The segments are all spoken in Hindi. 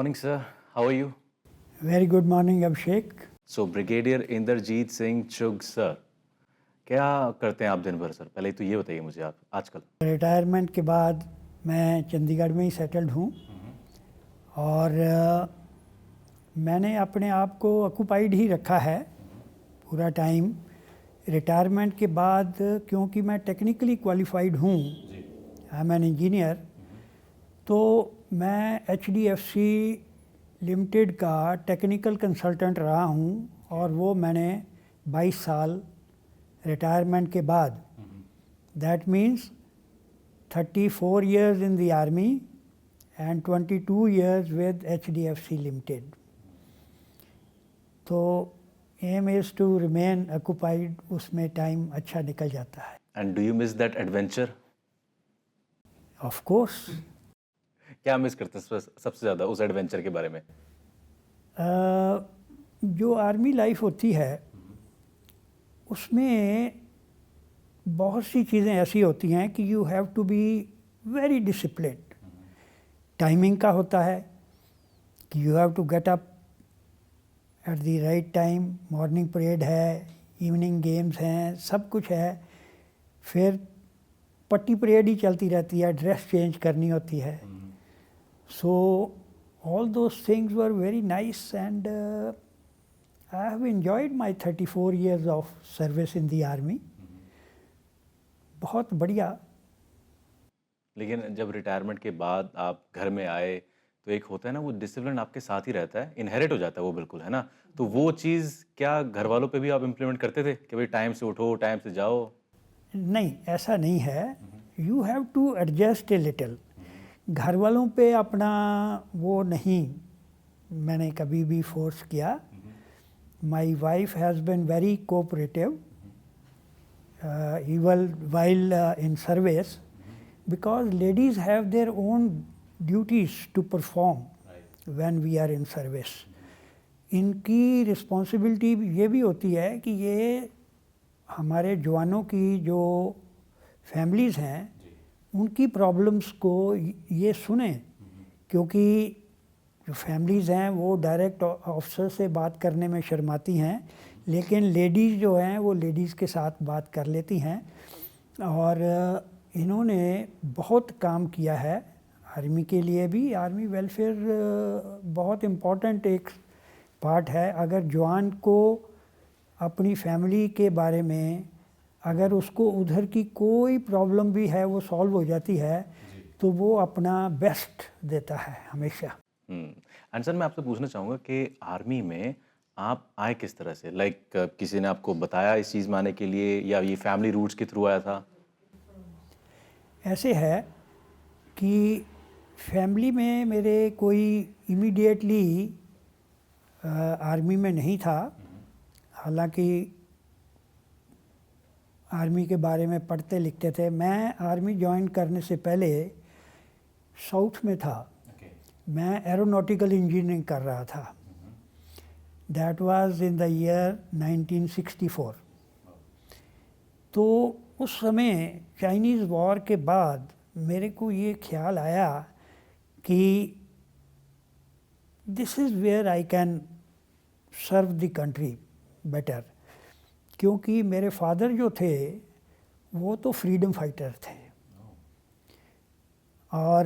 morning, sir. How are you? Very good morning, Abhishek. So, Brigadier Inderjeet Singh Chugh, sir. क्या करते हैं आप दिन भर सर? पहले तो ये बताइए मुझे आप आजकल। रिटायरमेंट के बाद मैं चंडीगढ़ में ही सेटल्ड हूँ और मैंने अपने आप को ऑक्यूपाइड ही रखा है पूरा टाइम। रिटायरमेंट के बाद क्योंकि मैं टेक्निकली क्वालिफाइड हूँ, आई एम एन इंजीनियर, तो मैं HDFC लिमिटेड का टेक्निकल कंसल्टेंट रहा हूँ और वो मैंने 22 साल रिटायरमेंट के बाद, that means 34 years in the army and 22 years with HDFC Limited. तो aim is to remain occupied, उसमें टाइम अच्छा निकल जाता है। And do you miss that adventure? Of course. क्या मिस करते हैं सबसे ज़्यादा उस एडवेंचर के बारे में? जो आर्मी लाइफ होती है उसमें बहुत सी चीज़ें ऐसी होती हैं कि you have to be very disciplined. Timing का होता है कि you have to get up at the right time, morning parade है, इवनिंग गेम्स हैं, सब कुछ है। फिर पट्टी परेड ही चलती रहती है, ड्रेस चेंज करनी होती है। So all those things were very nice and I have enjoyed my 34 years of service in the army. बहुत बढ़िया। लेकिन जब रिटायरमेंट के बाद आप घर में आए तो एक होता है ना, वो डिसिप्लिन आपके साथ ही रहता है, इनहेरिट हो जाता है वो, बिल्कुल, है ना? तो वो चीज़ क्या घर वालों पे भी आप इम्प्लीमेंट करते थे कि भाई टाइम से उठो, टाइम से जाओ? नहीं, ऐसा नहीं है। You have to adjust a little. घर वालों पे अपना वो नहीं मैंने कभी भी फोर्स किया। My wife has been very cooperative even while in service, because ladies have their own duties to perform when we are in service. इनकी रिस्पॉन्सिबिलिटी ये भी होती है कि ये हमारे जवानों की जो फैमिलीज़ हैं उनकी प्रॉब्लम्स को ये सुने, क्योंकि जो फैमिलीज़ हैं वो डायरेक्ट ऑफिसर से बात करने में शर्माती हैं, लेकिन लेडीज़ जो हैं वो लेडीज़ के साथ बात कर लेती हैं। और इन्होंने बहुत काम किया है आर्मी के लिए भी। आर्मी वेलफेयर बहुत इम्पोर्टेंट एक पार्ट है। अगर जवान को अपनी फैमिली के बारे में, अगर उसको उधर की कोई प्रॉब्लम भी है वो सॉल्व हो जाती है, तो वो अपना बेस्ट देता है हमेशा। एंड सर, मैं आपसे पूछना चाहूँगा कि आर्मी में आप आए किस तरह से? लाइक किसी ने आपको बताया इस चीज़ में आने के लिए, या ये फैमिली रूट्स के थ्रू आया था? ऐसे है कि फैमिली में मेरे कोई इमीडिएटली आर्मी में नहीं था। हालांकि आर्मी के बारे में पढ़ते लिखते थे। मैं आर्मी ज्वाइन करने से पहले साउथ में था। मैं एरोनॉटिकल इंजीनियरिंग कर रहा था। That was in the year 1964। तो उस समय चाइनीज़ वॉर के बाद मेरे को ये ख्याल आया कि this is where I can serve the country better, क्योंकि मेरे फादर जो थे वो तो फ्रीडम फाइटर थे और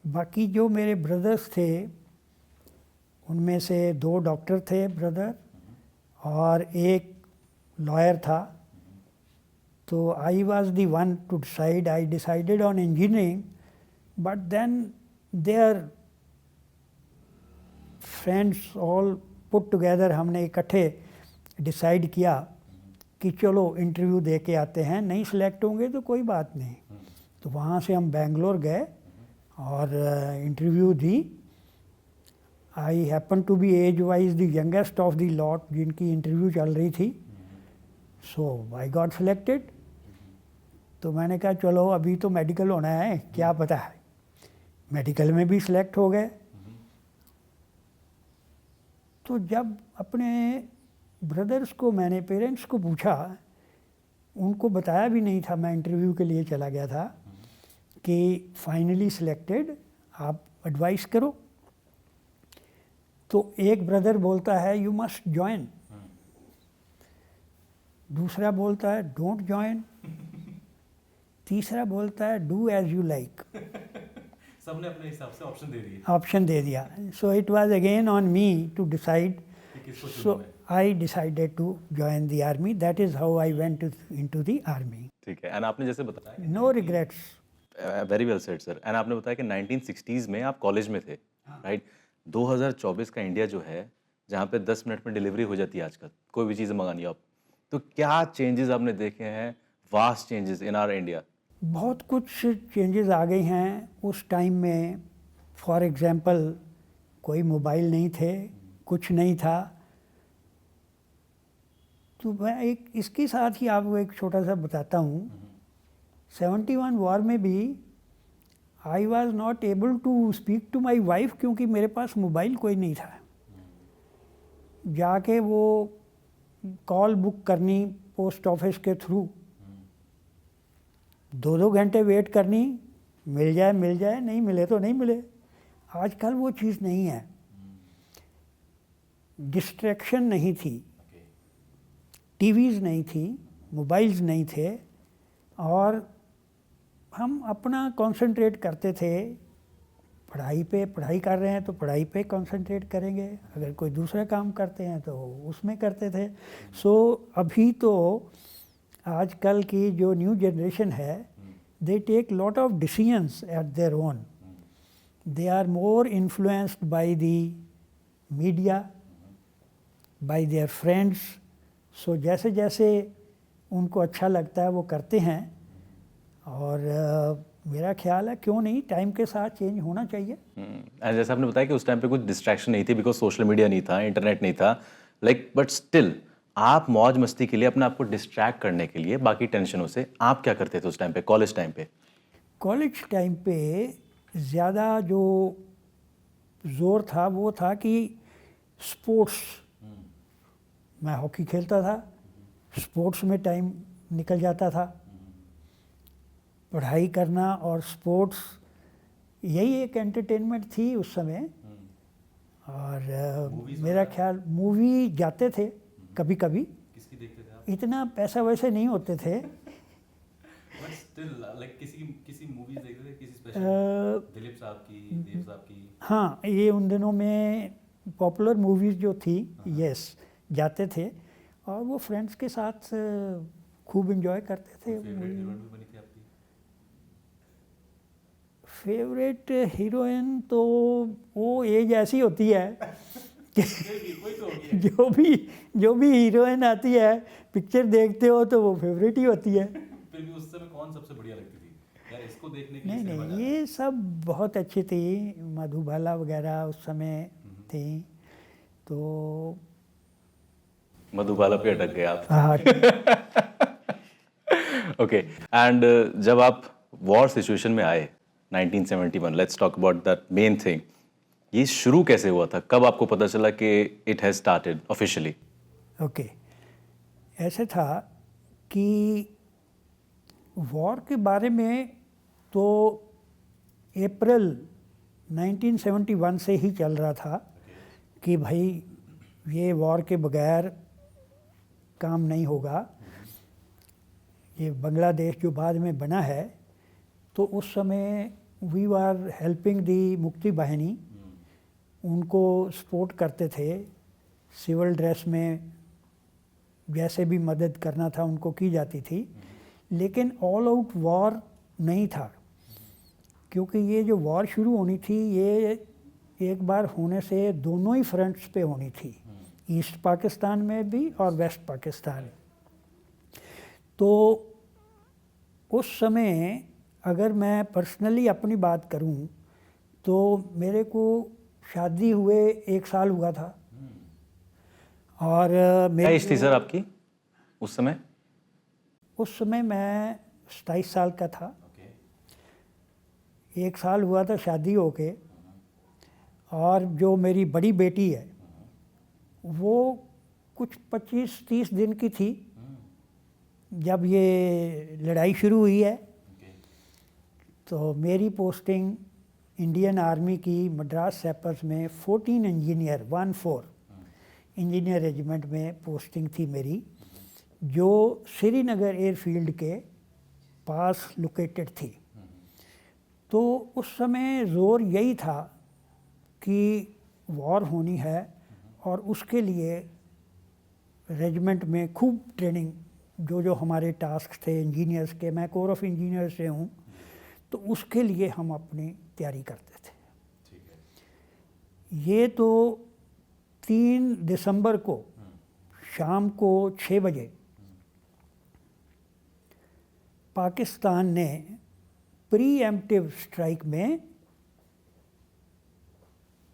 बाकी जो मेरे ब्रदर्स थे उनमें से 2 डॉक्टर थे ब्रदर और एक लॉयर था। तो I was the one to decide. I decided on engineering, but then there friends all put together, हमने इकट्ठे डिसाइड किया कि चलो इंटरव्यू दे के आते हैं, नहीं सिलेक्ट होंगे तो कोई बात नहीं। तो वहाँ से हम बेंगलोर गए और इंटरव्यू दी। I happen to be age wise the youngest of the lot जिनकी इंटरव्यू चल रही थी। So I got selected. तो मैंने कहा चलो अभी तो मेडिकल होना है, क्या पता है। मेडिकल में भी सिलेक्ट हो गए। तो जब अपने ब्रदर्स को, मैंने पेरेंट्स को पूछा, उनको बताया भी नहीं था, मैं इंटरव्यू के लिए चला गया था, कि फाइनली सिलेक्टेड, आप एडवाइस करो। तो एक ब्रदर बोलता है यू मस्ट ज्वाइन, दूसरा बोलता है डोंट ज्वाइन, तीसरा बोलता है डू एज यू लाइक। सबने अपने हिसाब से ऑप्शन दे दिए ऑप्शन दे दिया। So it was again on me to decide. कि किसको सो चुनना है। I decided to join the army. That is how I went into the army. ठीक है। एंड आपने जैसे बताया no regrets. Very well said sir. And आपने बताया कि 1960s में आप कॉलेज में थे, राइट? 2024 का इंडिया जो है, जहाँ पे 10 मिनट में डिलीवरी हो जाती है आजकल, कोई भी चीज़ मंगानी हो आप, तो क्या चेंजेस आपने देखे हैं, vast changes in our India? बहुत कुछ चेंजेस आ गए हैं उस टाइम में। फॉर एग्जांपल कोई मोबाइल नहीं थे, कुछ नहीं था। तो मैं एक इसके साथ ही आपको एक छोटा सा बताता हूँ। 71 वॉर में भी I was not able to speak to my wife, क्योंकि मेरे पास मोबाइल कोई नहीं था। जाके वो कॉल बुक करनी पोस्ट ऑफिस के थ्रू, 2-2 घंटे वेट करनी, मिल जाए, नहीं मिले तो नहीं मिले। आजकल वो चीज़ नहीं है। डिस्ट्रैक्शन नहीं थी, टीवीज़ नहीं थी, मोबाइल्स नहीं थे, और हम अपना कंसंट्रेट करते थे पढ़ाई पे। पढ़ाई कर रहे हैं तो पढ़ाई पे कंसंट्रेट करेंगे, अगर कोई दूसरा काम करते हैं तो उसमें करते थे। सो अभी तो आजकल की जो न्यू जनरेशन है, they take lot of decisions at their own. They are more influenced by the media, by their friends. So जैसे जैसे उनको अच्छा लगता है वो करते हैं, और मेरा ख्याल है क्यों नहीं, टाइम के साथ चेंज होना चाहिए। एंड जैसे आपने बताया कि उस टाइम पे कुछ डिस्ट्रैक्शन नहीं थी, बिकॉज सोशल मीडिया नहीं था, इंटरनेट नहीं था, लाइक, बट स्टिल आप मौज मस्ती के लिए, अपने आप को डिस्ट्रैक्ट करने के लिए बाकी टेंशनों से, आप क्या करते थे उस टाइम पे, कॉलेज टाइम पे? कॉलेज टाइम पे ज़्यादा जो ज़ोर था वो था कि स्पोर्ट्स। मैं हॉकी खेलता था, स्पोर्ट्स में टाइम निकल जाता था। पढ़ाई करना और स्पोर्ट्स, यही एक एंटरटेनमेंट थी उस समय। और मेरा ख्याल मूवी जाते थे कभी कभी। किसकी देखते थे आप? इतना पैसा वैसे नहीं होते थे। बट स्टिल लाइक किसी मूवीज देखते थे, किसी स्पेशल, दिलीप साहब की, देव साहब की? हाँ, ये उन दिनों में पॉपुलर मूवीज़ जो थी, यस, जाते थे, और वो फ्रेंड्स के साथ खूब एंजॉय करते थे। फेवरेट हीरोइन भी बनी थी आपकी? फेवरेट हीरोइन तो वो एज ऐसी होती है कि कोई तो होगी। जो भी हीरोइन आती है, पिक्चर देखते हो तो वो फेवरेट ही होती है। फिर भी उस समय कौन सबसे बढ़िया लगती थी यार, इसको देखने के नहीं लिए? नहीं, ये सब बहुत अच्छी थी। मधुबाला वगैरह उस समय थी। तो मधुबाला पे अटक गए आप। हाँ, ओके। एंड जब आप वॉर सिचुएशन में आए 1971, let's talk about that main thing. ये शुरू कैसे हुआ था, कब आपको पता चला कि it has started officially? Okay. ऐसे था कि वॉर के बारे में तो अप्रैल 1971 से ही चल रहा था कि भाई ये वॉर के बगैर काम नहीं होगा। ये बांग्लादेश जो बाद में बना है, तो उस समय वी आर हेल्पिंग दी मुक्ति बाहिनी, उनको सपोर्ट करते थे। सिविल ड्रेस में जैसे भी मदद करना था उनको की जाती थी, लेकिन ऑल आउट वॉर नहीं था, क्योंकि ये जो वॉर शुरू होनी थी ये एक बार होने से दोनों ही फ्रंट्स पे होनी थी, ईस्ट पाकिस्तान में भी और वेस्ट पाकिस्तान। तो उस समय अगर मैं पर्सनली अपनी बात करूं तो मेरे को शादी हुए 1 साल हुआ था, और क्या एज थी सर आपकी उस समय? उस समय मैं 27 साल का था। 1 साल हुआ था शादी होके, और जो मेरी बड़ी बेटी है वो कुछ 25-30 दिन की थी जब ये लड़ाई शुरू हुई है। तो मेरी पोस्टिंग इंडियन आर्मी की मद्रास सैपर्स में 14 इंजीनियर 14 इंजीनियर रेजिमेंट में पोस्टिंग थी मेरी, जो श्रीनगर एयरफील्ड के पास लोकेटेड थी। तो उस समय ज़ोर यही था कि वॉर होनी है और उसके लिए रेजिमेंट में खूब ट्रेनिंग, जो हमारे टास्क थे इंजीनियर्स के, मैं कोर ऑफ इंजीनियर्स से हूँ, तो उसके लिए हम अपनी तैयारी करते थे। ये तो 3 दिसंबर को शाम को 6 बजे पाकिस्तान ने प्री एम्प्टिव स्ट्राइक में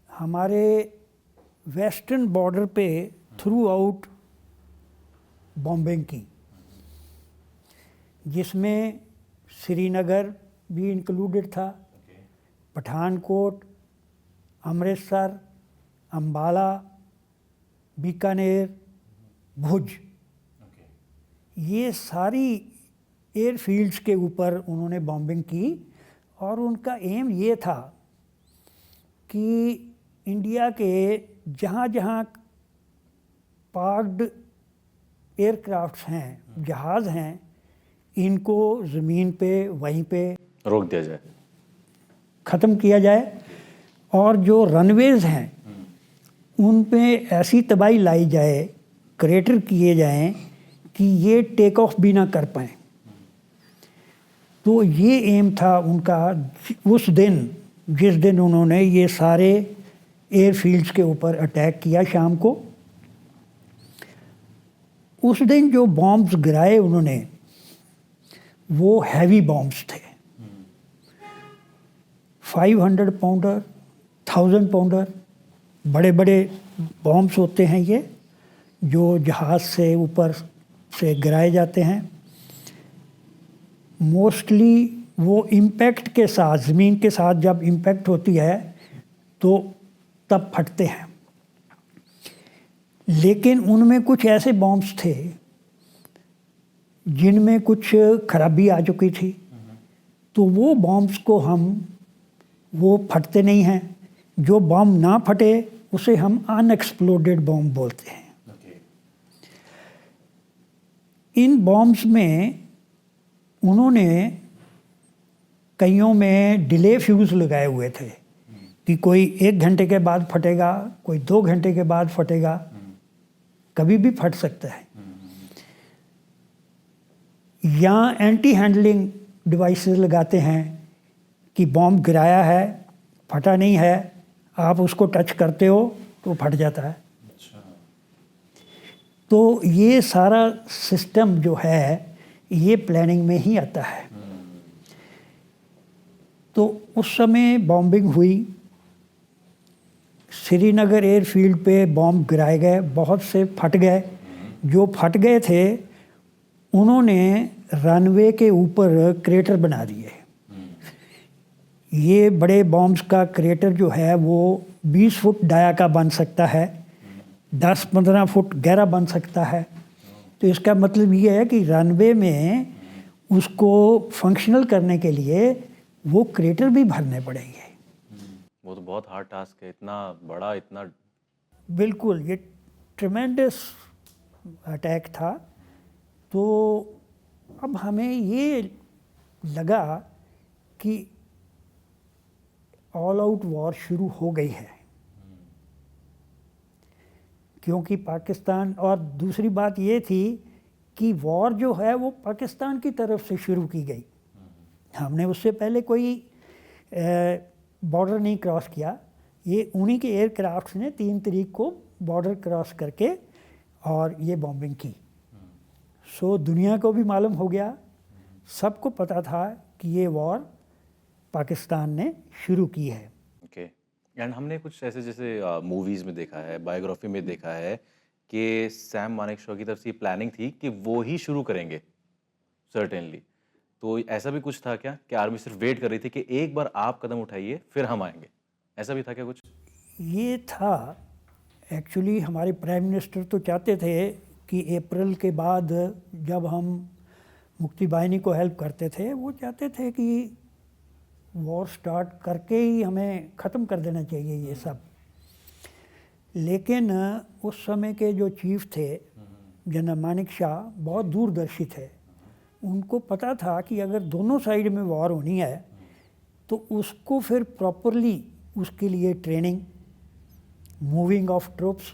हमारे वेस्टर्न बॉर्डर पे थ्रू आउट बॉम्बिंग की, जिसमें श्रीनगर भी इंक्लूडेड था, पठानकोट, अमृतसर, अम्बाला, बीकानेर, भुज, ये सारी एयरफील्ड्स के ऊपर उन्होंने बॉम्बिंग की। और उनका एम ये था कि इंडिया के जहाँ जहाँ पार्क्ड एयरक्राफ्ट्स हैं, जहाज़ हैं, इनको ज़मीन पे वहीं पे रोक दिया जाए, ख़त्म किया जाए, और जो रनवेज़ हैं उन पे ऐसी तबाही लाई जाए, क्रेटर किए जाएं कि ये टेक ऑफ भी ना कर पाएँ। तो ये एम था उनका उस दिन, जिस दिन उन्होंने ये सारे एयरफील्ड्स के ऊपर अटैक किया शाम को। उस दिन जो बॉम्ब्स गिराए उन्होंने, वो हैवी बॉम्ब्स थे, 500 पाउंडर, 1000 पाउंडर, बड़े बड़े बॉम्ब्स होते हैं ये, जो जहाज़ से ऊपर से गिराए जाते हैं। मोस्टली वो इम्पैक्ट के साथ, ज़मीन के साथ जब इम्पैक्ट होती है तो तब फटते हैं। लेकिन उनमें कुछ ऐसे बॉम्ब्स थे जिनमें कुछ खराबी आ चुकी थी, तो वो बॉम्ब्स को वो फटते नहीं हैं। जो बॉम्ब ना फटे उसे हम अनएक्सप्लोडेड बॉम्ब बोलते हैं। इन बॉम्ब्स में उन्होंने कईयों में डिले फ्यूज़ लगाए हुए थे कि कोई 1 घंटे के बाद फटेगा, कोई 2 घंटे के बाद फटेगा, कभी भी फट सकता है। या एंटी हैंडलिंग डिवाइसेस लगाते हैं कि बॉम्ब गिराया है, फटा नहीं है, आप उसको टच करते हो तो फट जाता है। तो ये सारा सिस्टम जो है ये प्लानिंग में ही आता है। तो उस समय बॉम्बिंग हुई, श्रीनगर एयरफील्ड पे बॉम्ब गिराए गए, बहुत से फट गए। जो फट गए थे उन्होंने रनवे के ऊपर क्रेटर बना दिए। ये बड़े बॉम्ब्स का क्रेटर जो है वो 20 फुट डाया का बन सकता है, 10-15 फुट गहरा बन सकता है। तो इसका मतलब ये है कि रनवे में उसको फंक्शनल करने के लिए वो क्रेटर भी भरने पड़ेंगे। वो तो बहुत हार्ड टास्क है, इतना बड़ा, इतना। बिल्कुल, ये ट्रिमेंडस अटैक था। तो अब हमें ये लगा कि ऑल आउट वॉर शुरू हो गई है, क्योंकि पाकिस्तान, और दूसरी बात ये थी कि वॉर जो है वो पाकिस्तान की तरफ से शुरू की गई। हमने उससे पहले कोई बॉर्डर नहीं क्रॉस किया। ये उन्हीं के एयरक्राफ्ट्स ने 3 तारीख को बॉर्डर क्रॉस करके और ये बॉम्बिंग की। सो दुनिया को भी मालूम हो गया, सबको पता था कि ये वॉर पाकिस्तान ने शुरू की है। ओके, एंड हमने कुछ ऐसे जैसे मूवीज़ में देखा है, बायोग्राफी में देखा है कि सैम मानेकशॉ की तरफ से ये प्लानिंग थी कि वो ही शुरू करेंगे सर्टेनली। तो ऐसा भी कुछ था क्या कि आर्मी सिर्फ वेट कर रही थी कि एक बार आप कदम उठाइए फिर हम आएंगे? ऐसा भी था क्या कुछ? ये था एक्चुअली, हमारे प्राइम मिनिस्टर तो चाहते थे कि अप्रैल के बाद जब हम मुक्ति बाहिनी को हेल्प करते थे, वो चाहते थे कि वॉर स्टार्ट करके ही हमें ख़त्म कर देना चाहिए ये सब। लेकिन उस समय के जो चीफ थे जनरल मानिक शाह बहुत दूरदर्शी थे। उनको पता था कि अगर दोनों साइड में वॉर होनी है तो उसको फिर प्रॉपरली उसके लिए ट्रेनिंग, मूविंग ऑफ ट्रूप्स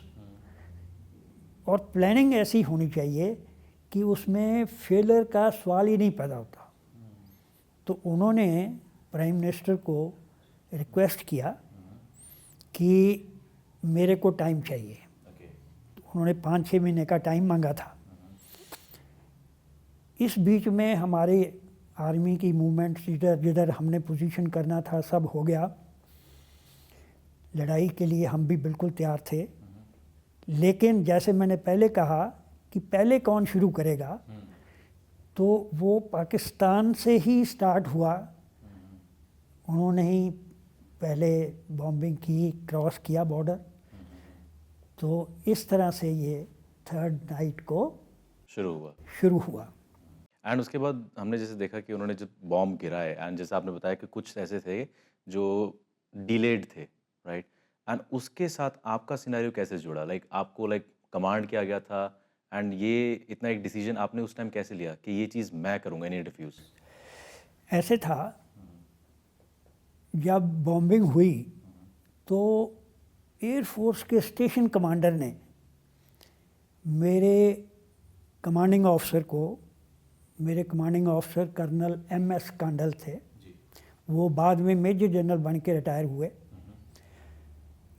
और प्लानिंग ऐसी होनी चाहिए कि उसमें फेलियर का सवाल ही नहीं पैदा होता। तो उन्होंने प्राइम मिनिस्टर को रिक्वेस्ट किया कि मेरे को टाइम चाहिए। उन्होंने 5-6 महीने का टाइम मांगा था। इस बीच में हमारे आर्मी की मूवमेंट जिधर जिधर हमने पोजीशन करना था सब हो गया। लड़ाई के लिए हम भी बिल्कुल तैयार थे। लेकिन जैसे मैंने पहले कहा कि पहले कौन शुरू करेगा, तो वो पाकिस्तान से ही स्टार्ट हुआ। उन्होंने ही पहले बॉम्बिंग की, क्रॉस किया बॉर्डर। तो इस तरह से ये 3rd नाइट को शुरू हुआ। एंड उसके बाद हमने जैसे देखा कि उन्होंने जब बॉम्ब गिराए, एंड जैसे आपने बताया कि कुछ ऐसे थे जो डिलेड थे, राइट? एंड उसके साथ आपका सिनेरियो कैसे जुड़ा? आपको कमांड किया गया था, एंड ये इतना एक डिसीजन आपने उस टाइम कैसे लिया कि ये चीज़ मैं करूँगा, नहीं डिफ्यूज़? ऐसे था, जब बॉम्बिंग हुई तो एयरफोर्स के स्टेशन कमांडर ने मेरे कमांडिंग ऑफिसर कर्नल MS कांडल थे। वो बाद में मेजर जनरल बन के रिटायर हुए।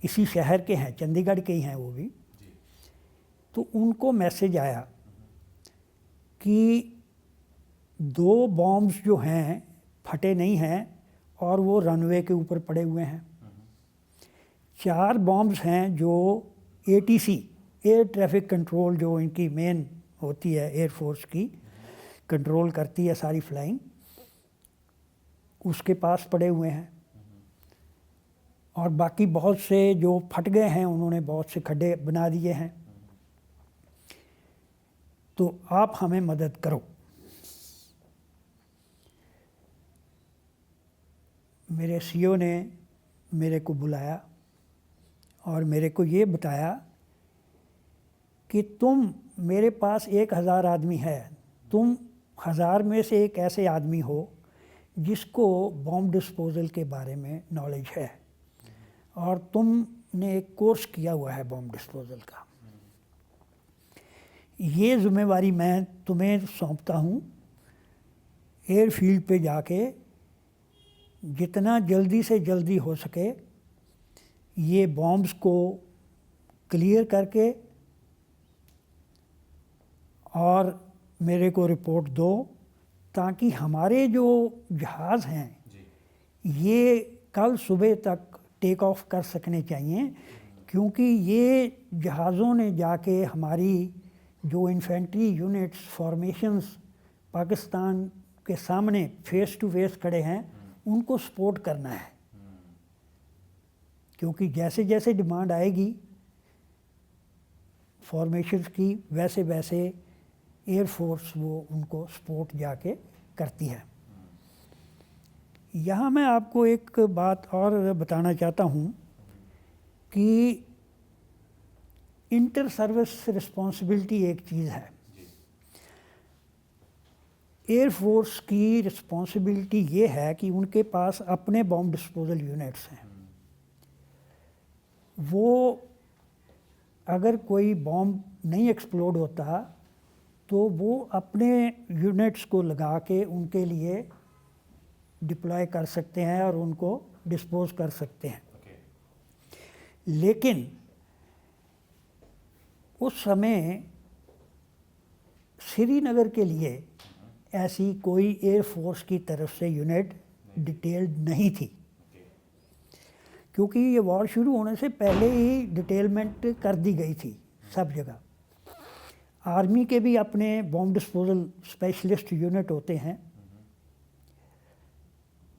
इसी शहर के हैं, चंडीगढ़ के ही हैं वो भी। तो उनको मैसेज आया कि 2 बॉम्ब्स जो हैं फटे नहीं हैं और वो रनवे के ऊपर पड़े हुए हैं। 4 बॉम्ब्स हैं जो ATC, एयर ट्रैफिक कंट्रोल, जो इनकी मेन होती है एयरफोर्स की, कंट्रोल करती है सारी फ्लाइंग, उसके पास पड़े हुए हैं। और बाकी बहुत से जो फट गए हैं उन्होंने बहुत से खड्डे बना दिए हैं। तो आप हमें मदद करो। मेरे CO ने मेरे को बुलाया और मेरे को ये बताया कि मेरे पास 1000 आदमी है, तुम 1000 में से एक ऐसे आदमी हो जिसको बॉम्ब डिस्पोजल के बारे में नॉलेज है और तुमने एक कोर्स किया हुआ है बॉम्ब डिस्पोजल का। ये जिम्मेवारी मैं तुम्हें सौंपता हूँ। एयरफील्ड पे जाके जितना जल्दी से जल्दी हो सके ये बॉम्ब्स को क्लियर करके और मेरे को रिपोर्ट दो, ताकि हमारे जो जहाज़ हैं ये कल सुबह तक टेक ऑफ कर सकने चाहिए। क्योंकि ये जहाज़ों ने जाके हमारी जो इन्फेंट्री यूनिट्स फॉर्मेशंस पाकिस्तान के सामने फेस टू फेस खड़े हैं उनको सपोर्ट करना है। क्योंकि जैसे जैसे डिमांड आएगी फॉर्मेशंस की, वैसे वैसे एयरफोर्स वो उनको सपोर्ट जाके करती है। यहाँ मैं आपको एक बात और बताना चाहता हूँ कि इंटर सर्विस रिस्पॉन्सिबिलिटी एक चीज़ है। एयरफोर्स की रिस्पॉन्सिबिलिटी ये है कि उनके पास अपने बॉम्ब डिस्पोजल यूनिट्स हैं। वो अगर कोई बॉम्ब नहीं एक्सप्लोड होता तो वो अपने यूनिट्स को लगा के उनके लिए डिप्लॉय कर सकते हैं और उनको डिस्पोज कर सकते हैं। लेकिन उस समय श्रीनगर के लिए ऐसी कोई एयरफोर्स की तरफ से यूनिट डिटेल्ड नहीं थी, क्योंकि ये वॉर शुरू होने से पहले ही डिटेलमेंट कर दी गई थी सब जगह। आर्मी के भी अपने बॉम्ब डिस्पोजल स्पेशलिस्ट यूनिट होते हैं,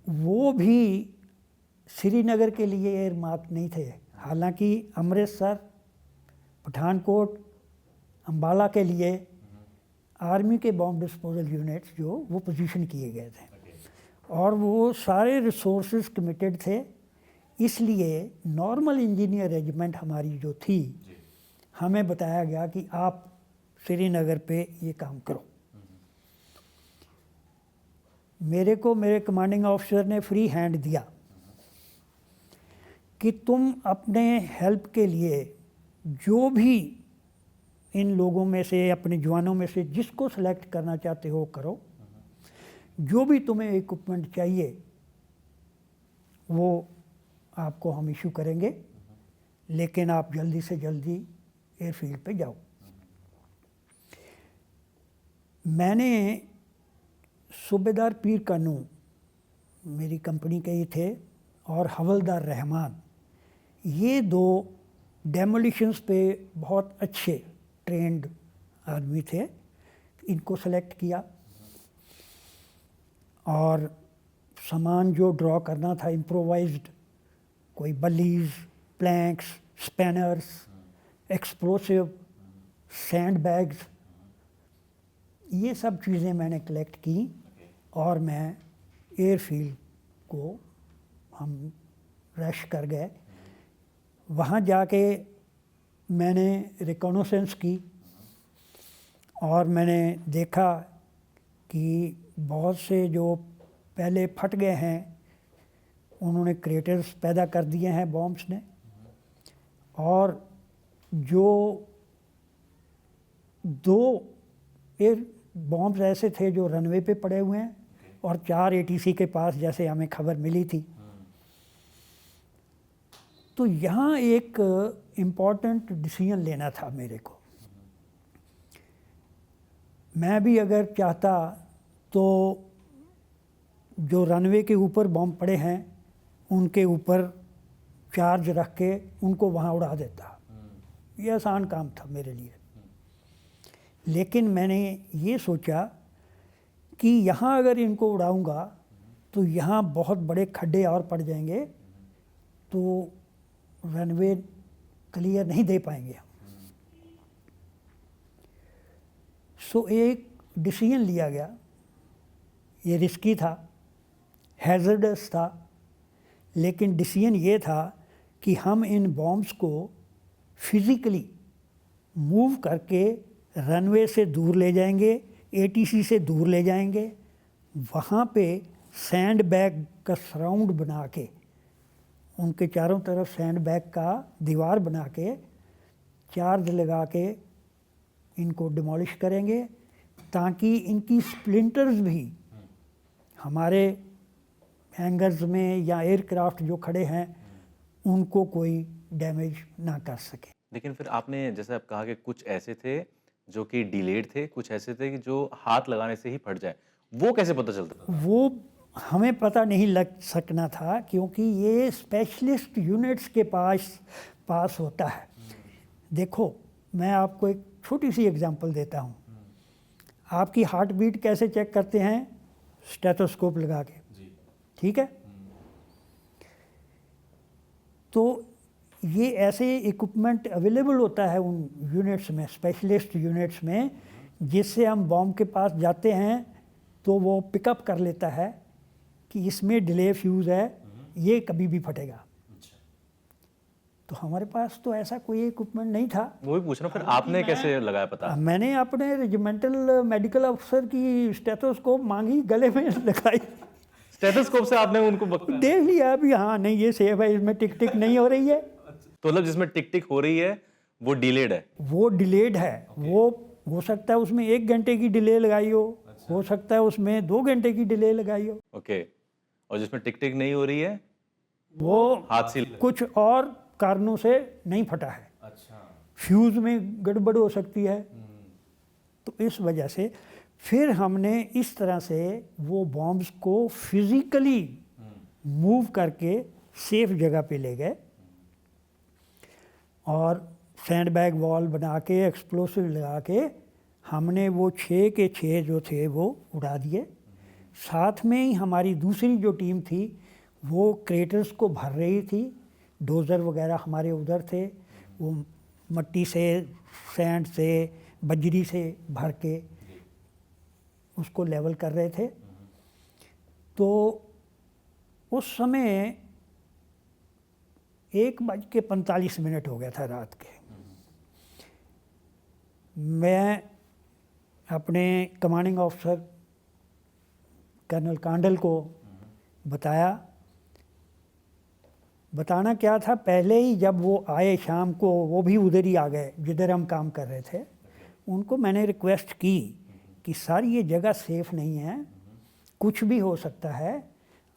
वो भी श्रीनगर के लिए एयर मार्क नहीं थे। हालांकि अमृतसर, पठानकोट, अम्बाला के लिए आर्मी के बॉम्ब डिस्पोजल यूनिट्स जो वो पोजीशन किए गए थे। और वो सारे रिसोर्सेज कमिटेड थे, इसलिए नॉर्मल इंजीनियर रेजिमेंट हमारी जो थी, हमें बताया गया कि आप श्रीनगर पे ये काम करो। मेरे को मेरे कमांडिंग ऑफिसर ने फ्री हैंड दिया कि तुम अपने हेल्प के लिए जो भी इन लोगों में से, अपने जवानों में से जिसको सेलेक्ट करना चाहते हो करो, जो भी तुम्हें इक्विपमेंट चाहिए वो आपको हम इशू करेंगे, लेकिन आप जल्दी से जल्दी एयरफील्ड पे जाओ। मैंने सूबेदार पीर कानू मेरी कंपनी के ही थे और हवलदार रहमान, ये दो डेमोलिशंस पे बहुत अच्छे ट्रेंड आदमी थे, इनको सेलेक्ट किया और सामान जो ड्रॉ करना था इम्प्रोवाइज्ड, कोई बलीज, planks, spanners, explosive, sand bags, ये सब चीज़ें मैंने कलेक्ट की और मैं एयरफील्ड को हम रश कर गए। वहाँ जाके मैंने रिकॉनेसेंस की और मैंने देखा कि बहुत से जो पहले फट गए हैं उन्होंने क्रेटर्स पैदा कर दिए हैं बॉम्ब्स ने, और जो दो एयर बॉम्ब्स ऐसे थे जो रनवे पे पड़े हुए हैं और 4 ATC के पास, जैसे हमें खबर मिली थी। तो यहाँ एक इम्पॉर्टेंट डिसीजन लेना था मेरे को। मैं भी अगर चाहता तो जो रनवे के ऊपर बॉम्ब पड़े हैं उनके ऊपर चार्ज रख के उनको वहाँ उड़ा देता, ये आसान काम था मेरे लिए। लेकिन मैंने ये सोचा कि यहाँ अगर इनको उड़ाऊंगा तो यहाँ बहुत बड़े खड्डे और पड़ जाएंगे, तो रनवे क्लियर नहीं दे पाएंगे हम। सो एक डिसीजन लिया गया, ये रिस्की था, हैज़र्डस था, लेकिन डिसीजन ये था कि हम इन बॉम्ब्स को फिज़िकली मूव करके रनवे से दूर ले जाएंगे, ATC से दूर ले जाएंगे, वहाँ पे सैंड बैग का सराउंड बना के, उनके चारों तरफ सैंड बैग का दीवार बना के चार्ज लगा के इनको डिमोलिश करेंगे, ताकि इनकी स्प्लिंटर्स भी हमारे हैंगर्स में या एयरक्राफ्ट जो खड़े हैं उनको कोई डैमेज ना कर सके। लेकिन फिर आपने जैसे आप कहा कि कुछ ऐसे थे जो कि डिलेड थे, कुछ ऐसे थे कि जो हाथ लगाने से ही फट जाए, वो कैसे पता चलता था? वो हमें पता नहीं लग सकना था, क्योंकि ये स्पेशलिस्ट यूनिट्स के पास होता है। देखो, मैं आपको एक छोटी सी एग्जांपल देता हूँ। आपकी हार्ट बीट कैसे चेक करते हैं? स्टेथोस्कोप लगा के, ठीक है। तो ये ऐसे इक्विपमेंट अवेलेबल होता है उन यूनिट्स में, स्पेशलिस्ट यूनिट्स में, जिससे हम बॉम्ब के पास जाते हैं तो वो पिकअप कर लेता है कि इसमें डिले फ्यूज़ है, ये कभी भी फटेगा। तो हमारे पास तो ऐसा कोई इक्विपमेंट नहीं था। वो भी पूछना, फिर आपने कैसे लगाया पता? मैंने अपने रेजिमेंटल मेडिकल अफसर की स्टेथोस्कोप मांगी, गले में लगाई, स्टेथोस्कोप से आपने उनको देख लिया अभी, हाँ नहीं ये सेफ है, इसमें टिक टिक नहीं हो रही है। तो मतलब जिसमें टिक टिक हो रही है वो डिलेड है? वो डिलेड है। वो हो सकता है उसमें 1 घंटे की डिले लगाई हो सकता है उसमें 2 घंटे की डिले लगाई हो। ओके। और जिसमें टिक टिक नहीं हो रही है वो हाथ से कुछ और कारणों से नहीं फटा है। अच्छा। फ्यूज में गड़बड़ हो सकती है। तो इस वजह से फिर हमने इस तरह से वो बॉम्ब्स को फिजिकली मूव करके सेफ जगह पे ले गए और सैंड बैग वॉल बना के, एक्सप्लोसिव लगा के हमने वो 6 के 6 जो थे वो उड़ा दिए। साथ में ही हमारी दूसरी जो टीम थी वो क्रेटर्स को भर रही थी, डोज़र वगैरह हमारे उधर थे, वो मट्टी से, सैंड से, बजरी से भर के उसको लेवल कर रहे थे। तो उस समय 1:45 हो गया था रात के। मैं अपने कमांडिंग ऑफिसर कर्नल कांडल को बताना क्या था, पहले ही जब वो आए शाम को, वो भी उधर ही आ गए जिधर हम काम कर रहे थे। उनको मैंने रिक्वेस्ट की कि सर ये जगह सेफ़ नहीं है, कुछ भी हो सकता है,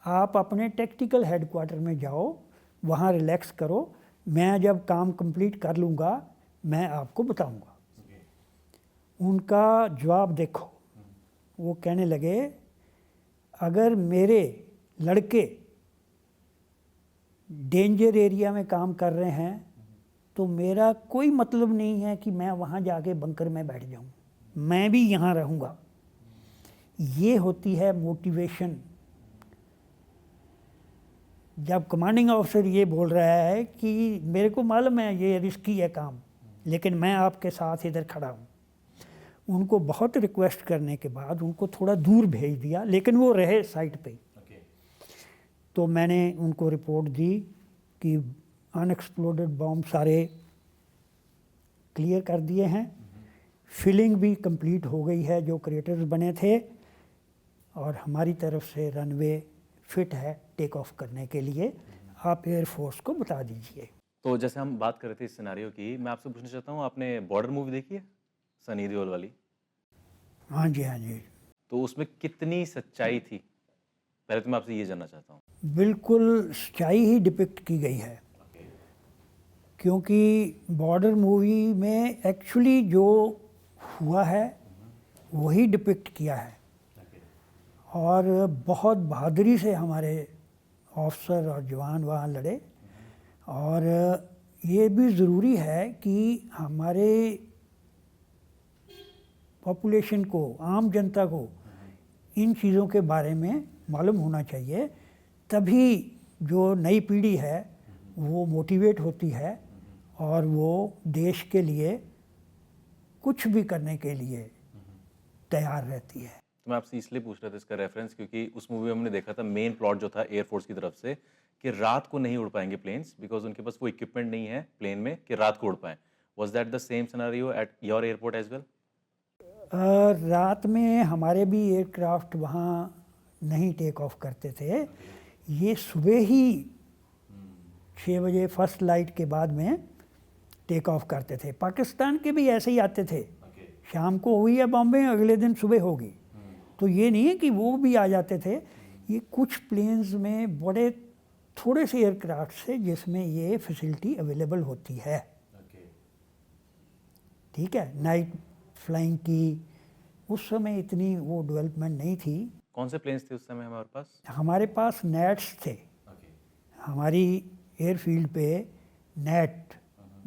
आप अपने टेक्टिकल हेडक्वार्टर में जाओ, वहाँ रिलैक्स करो, मैं जब काम कंप्लीट कर लूँगा मैं आपको बताऊँगा। उनका जवाब देखो, वो कहने लगे अगर मेरे लड़के डेंजर एरिया में काम कर रहे हैं तो मेरा कोई मतलब नहीं है कि मैं वहाँ जाके बंकर में बैठ जाऊँ, मैं भी यहाँ रहूँगा। ये होती है मोटिवेशन। जब कमांडिंग ऑफिसर ये बोल रहा है कि मेरे को मालूम है ये रिस्की है काम, लेकिन मैं आपके साथ इधर खड़ा हूँ। उनको बहुत रिक्वेस्ट करने के बाद उनको थोड़ा दूर भेज दिया, लेकिन वो रहे साइट पे। तो मैंने उनको रिपोर्ट दी कि अनएक्सप्लोडेड बॉम्ब सारे क्लियर कर दिए हैं, फिलिंग भी कंप्लीट हो गई है जो क्रेटर्स बने थे, और हमारी तरफ से रनवे फिट है टेक ऑफ करने के लिए, आप एयरफोर्स को बता दीजिए। तो जैसे हम बात कर रहे थे इस सिनेरियो की, मैं आपसे पूछना चाहता हूँ, आपने बॉर्डर मूवी देखी है, सनी देओल वाली? हाँ जी, हाँ जी। तो उसमें कितनी सच्चाई थी, पहले तो मैं आपसे ये जानना चाहता हूँ। बिल्कुल सच्चाई ही डिपिक्ट की गई है, क्योंकि बॉर्डर मूवी में एक्चुअली जो हुआ है वही डिपिक्ट किया है, और बहुत बहादुरी से हमारे ऑफिसर और जवान वहाँ लड़े। और ये भी ज़रूरी है कि हमारे पॉपुलेशन को, आम जनता को इन चीज़ों के बारे में मालूम होना चाहिए, तभी जो नई पीढ़ी है वो मोटिवेट होती है और वो देश के लिए कुछ भी करने के लिए तैयार रहती है। तो मैं आपसे इसलिए पूछ रहा था इसका रेफरेंस, क्योंकि उस मूवी में हमने देखा था मेन प्लॉट जो था एयरफोर्स की तरफ से कि रात को नहीं उड़ पाएंगे प्लेन्स, बिकॉज उनके पास वो इक्विपमेंट नहीं है प्लेन में कि रात को उड़ पाएं। Was that the same scenario at your airport as well? रात में हमारे भी एयरक्राफ्ट वहाँ नहीं टेक ऑफ करते थे, ये सुबह ही 6 बजे फर्स्ट लाइट के बाद में टेक ऑफ करते थे। पाकिस्तान के भी ऐसे ही आते थे, शाम को हुई है बॉम्बे, अगले दिन सुबह होगी। तो ये नहीं है कि वो भी आ जाते थे, ये कुछ प्लेन्स में बड़े थोड़े से एयरक्राफ्ट से जिसमें ये फैसिलिटी अवेलेबल होती है। ठीक है, नाइट फ्लाइंग की उस समय इतनी वो डेवलपमेंट नहीं थी। कौन से प्लेन्स थे उस समय हमारे पास? हमारे पास नेट्स थे, हमारी एयरफील्ड पे नेट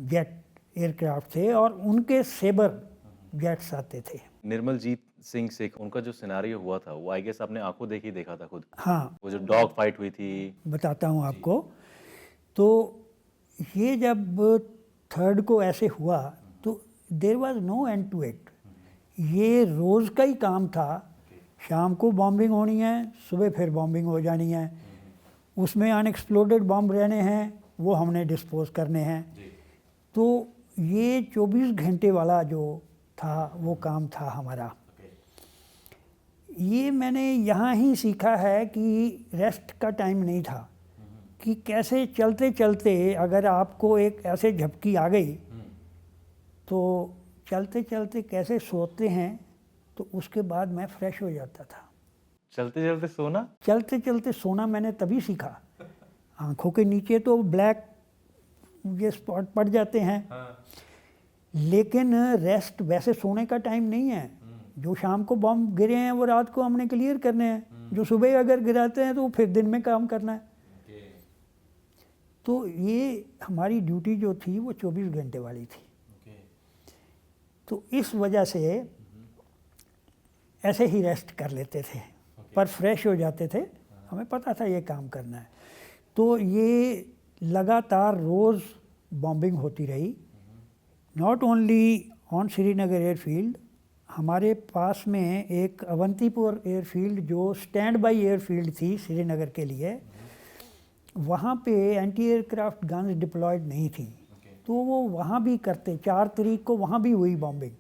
जेट एयरक्राफ्ट थे और उनके सेबर जेट्स आते थे। निर्मलजीत सिंह सिख, उनका जो सिनेरियो हुआ था वो आई गेस आपने आंखों देखी देखा था खुद। हाँ, वो जो डॉग फाइट हुई थी। बताता हूँ आपको। तो ये जब 3rd को ऐसे हुआ तो there was no end to it, ये रोज़ का ही काम था। शाम को बॉम्बिंग होनी है, सुबह फिर बॉम्बिंग हो जानी है, उसमें अनएक्सप्लोडेड बॉम्ब रहने हैं, वो हमने डिस्पोज करने हैं। तो ये 24 घंटे वाला जो था वो काम था हमारा। ये मैंने यहाँ ही सीखा है कि रेस्ट का टाइम नहीं था, कि कैसे चलते चलते अगर आपको एक ऐसे झपकी आ गई तो चलते चलते कैसे सोते हैं, तो उसके बाद मैं फ्रेश हो जाता था। चलते चलते सोना? चलते चलते सोना मैंने तभी सीखा। आंखों के नीचे तो ब्लैक ये स्पॉट पड़ जाते हैं, लेकिन रेस्ट वैसे सोने का टाइम नहीं है। जो शाम को बॉम्ब गिरे हैं वो रात को हमने क्लियर करने हैं, जो सुबह अगर गिराते हैं तो फिर दिन में काम करना है। तो ये हमारी ड्यूटी जो थी वो 24 घंटे वाली थी। तो इस वजह से ऐसे ही रेस्ट कर लेते थे, पर फ्रेश हो जाते थे, हमें पता था ये काम करना है। तो ये लगातार रोज़ बॉम्बिंग होती रही, not only on Srinagar airfield, हमारे पास में एक अवंतीपुर एयरफील्ड जो स्टैंड बाई एयरफील्ड थी श्रीनगर के लिए, वहाँ पे एंटी एयरक्राफ्ट गन्स डिप्लॉयड नहीं थी, तो वो वहाँ भी करते। 4 तारीख को वहाँ भी हुई बॉम्बिंग,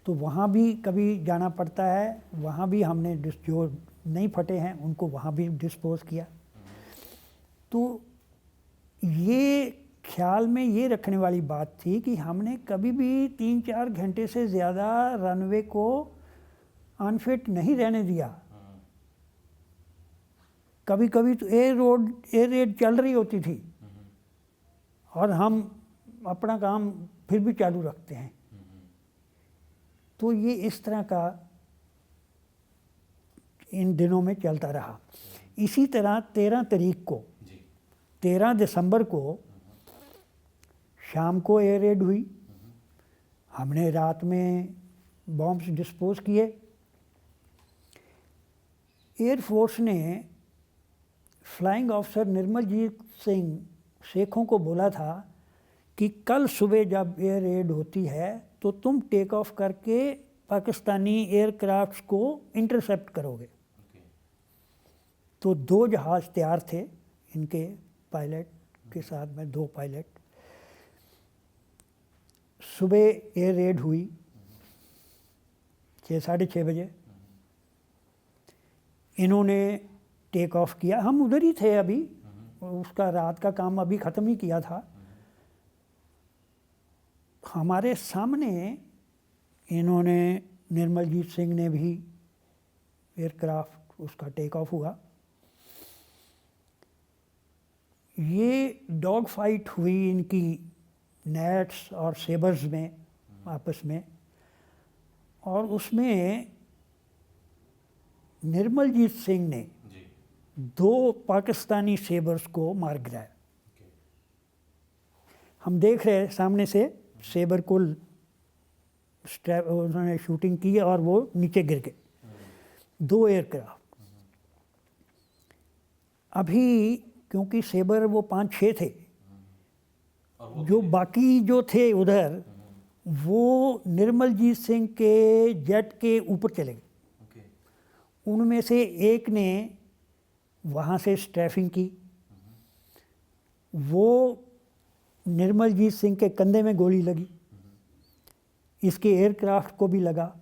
तो वहाँ भी कभी जाना पड़ता है, वहाँ भी हमने जो नहीं फटे हैं उनको वहाँ भी डिस्पोज किया। तो ये ख्याल में ये रखने वाली बात थी कि हमने कभी भी 3-4 घंटे से ज़्यादा रनवे को अनफिट नहीं रहने दिया। कभी कभी तो एयर रेड चल रही होती थी और हम अपना काम फिर भी चालू रखते हैं। तो ये इस तरह का इन दिनों में चलता रहा। इसी तरह 13 तारीख को, 13 दिसंबर को शाम को एयर रेड हुई। हमने रात में बॉम्ब्स डिस्पोज किए। एयरफोर्स ने फ्लाइंग ऑफिसर निर्मलजीत सिंह शेखों को बोला था कि कल सुबह जब एयर रेड होती है तो तुम टेक ऑफ करके पाकिस्तानी एयरक्राफ्ट्स को इंटरसेप्ट करोगे। तो 2 जहाज़ तैयार थे इनके, पायलट के साथ में 2 पायलट। सुबह एयर रेड हुई 6-6:30 बजे। इन्होंने टेक ऑफ किया, हम उधर ही थे अभी, उसका रात का काम अभी ख़त्म ही किया था। हमारे सामने इन्होंने, निर्मलजीत सिंह ने भी एयरक्राफ्ट उसका टेक ऑफ हुआ। ये डॉग फाइट हुई इनकी नेट्स और सेबर्स में आपस में, और उसमें निर्मलजीत सिंह ने 2 पाकिस्तानी सेबर्स को मार गिराया। हम देख रहे हैं सामने से सेबर को उन्होंने शूटिंग की और वो नीचे गिर गए 2 एयरक्राफ्ट। अभी क्योंकि सेबर वो 5-6 थे, जो बाकी जो थे उधर वो निर्मलजीत सिंह के जेट के ऊपर चले गए। उनमें से एक ने वहाँ से स्ट्रैफिंग की, वो निर्मलजीत सिंह के कंधे में गोली लगी, इसके एयरक्राफ्ट को भी लगा।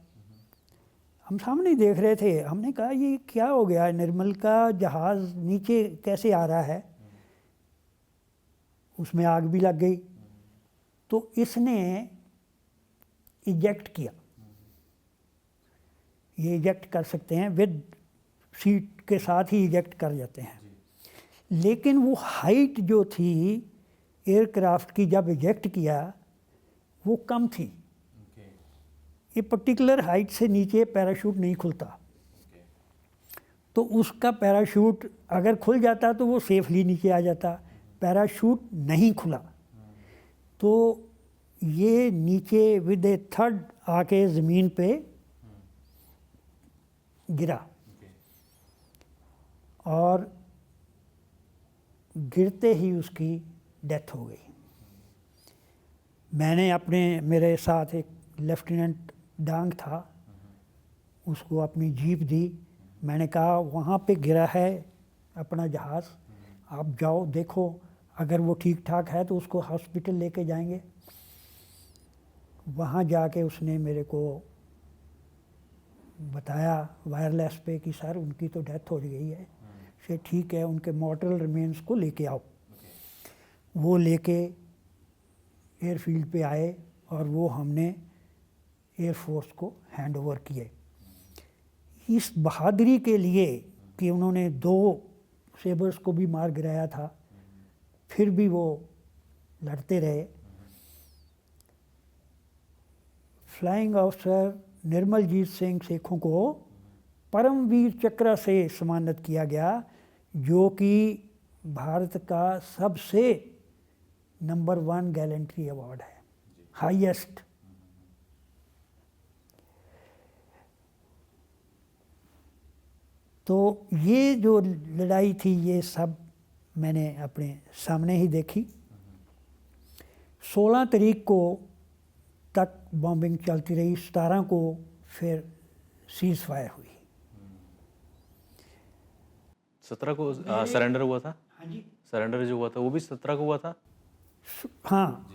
हम सामने देख रहे थे, हमने कहा ये क्या हो गया, निर्मल का जहाज़ नीचे कैसे आ रहा है, उसमें आग भी लग गई। तो इसने इजेक्ट किया, ये इजेक्ट कर सकते हैं, विद सीट के साथ ही इजेक्ट कर जाते हैं। लेकिन वो हाइट जो थी एयरक्राफ्ट की जब इजेक्ट किया वो कम थी। ये पर्टिकुलर हाइट से नीचे पैराशूट नहीं खुलता, तो उसका पैराशूट अगर खुल जाता तो वो सेफली नीचे आ जाता। पैराशूट नहीं खुला तो ये नीचे विद ए थर्ड आके ज़मीन पे गिरा, और गिरते ही उसकी डेथ हो गई। मैंने मेरे साथ एक लेफ्टिनेंट डांग था, उसको अपनी जीप दी। मैंने कहा वहाँ पे गिरा है अपना जहाज़, आप जाओ देखो, अगर वो ठीक ठाक है तो उसको हॉस्पिटल लेके जाएंगे। वहाँ जाके उसने मेरे को बताया वायरलेस पे कि सर उनकी तो डेथ हो गई है। से ठीक है, उनके मॉर्टल रिमेन्स को लेके आओ। वो लेके एयरफील्ड पे आए और वो हमने एयरफोर्स को हैंड ओवर किए। इस बहादुरी के लिए कि उन्होंने 2 सेबर्स को भी मार गिराया था, फिर भी वो लड़ते रहे। फ्लाइंग ऑफिसर निर्मलजीत सिंह शेखों को परमवीर चक्र से सम्मानित किया गया, जो कि भारत का सबसे नंबर 1 गैलेंट्री अवार्ड है, हाईएस्ट। तो ये जो लड़ाई थी ये सब मैंने अपने सामने ही देखी। 16 तारीख को तक बॉम्बिंग चलती रही, 17 को फिर सीज़ फायर हुई। 17 को सरेंडर हुआ था। हाँ जी। सरेंडर जो हुआ था वो भी 17 को हुआ था। हाँ,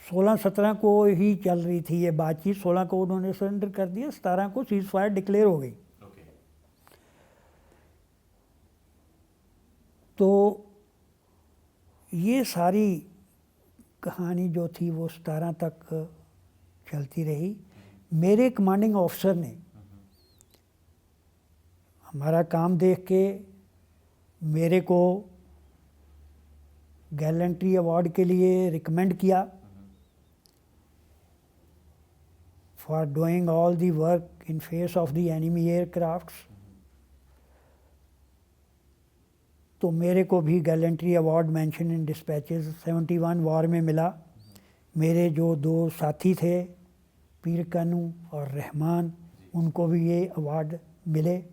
16-17 को ही चल रही थी ये बातचीत। 16 को उन्होंने सरेंडर कर दिया, 17 को सीज़ फायर डिक्लेयर हो गई। तो ये सारी कहानी जो थी वो 17 तक चलती रही। मेरे कमांडिंग ऑफिसर ने हमारा काम देख के मेरे को गैलेंट्री अवार्ड के लिए रिकमेंड किया for doing all the work in face of the enemy aircrafts. तो मेरे को भी gallantry award mention in dispatches 71 war में मिला। मेरे जो दो साथी थे पीर कानू और रहमान, उनको भी ये अवार्ड मिले।